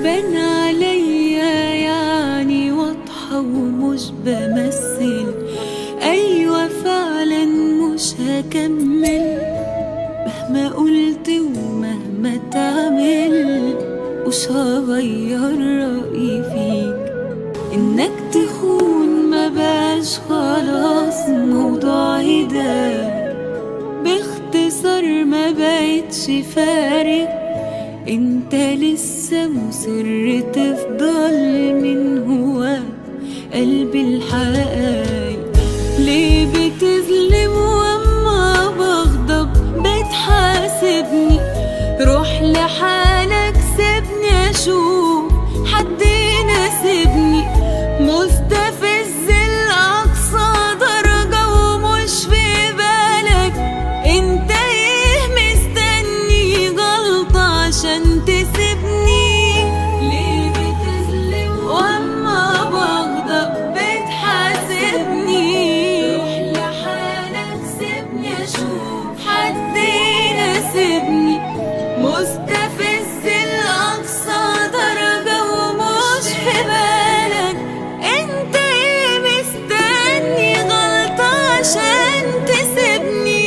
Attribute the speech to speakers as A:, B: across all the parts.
A: بان عليا يعني واضحة ومش بمثل. أيوة فعلا مش هكمل مهما قلت ومهما تعمل، مش هغير رأيي فيك. إنك تخون ما بقاش خلاص موضوع ده، باختصار ما بقتش فارق. انت لسه مصر تفضل من هو قلب الحقايق. ليه بتظلم واما بغضب بتحاسبني؟ روح لحالك سيبني اشوف حد يناسبني. مستفز لأقصى درجة ومش في بالك. انت ايه مستني غلطة عشان تسيبني؟ ليه بتظلم واما بغضب بتحاسبني؟ روح لحالك سيبني اشوف حد يناسبني. مستفز لأقصى درجة ومش في بالك. انت ايه مستني غلطة عشان تسيبني؟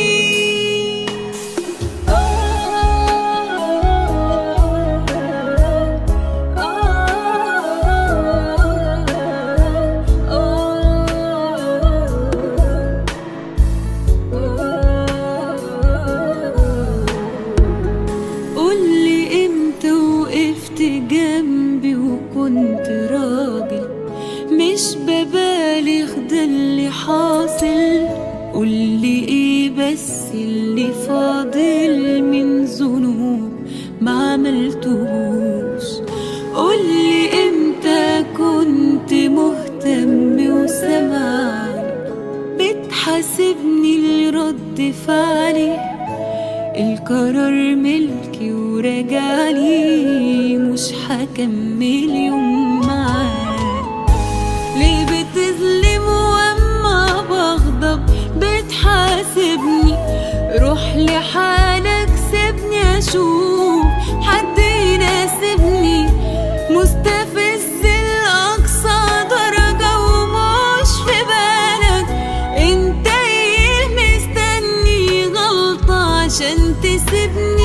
A: قولي امتى وقفت جنبي وكنت راجل، مش ببالغ ده اللي حاصل. قولي ايه بس اللي فاضل من ذنوب ما عملتهوش. قولي امتى كنت مهتم وسمعني، بتحاسبني لرد فعلي. القرار ملكي وراجعلي، مش هكمل يوم معاك. ليه بتظلم واما بغضب بتحاسبني؟ روح لحالك سيبني اشوف حد يناسبني. مستفز لأقصى درجة ومش في بالك. انت ايه مستني غلطة عشان تسيبني؟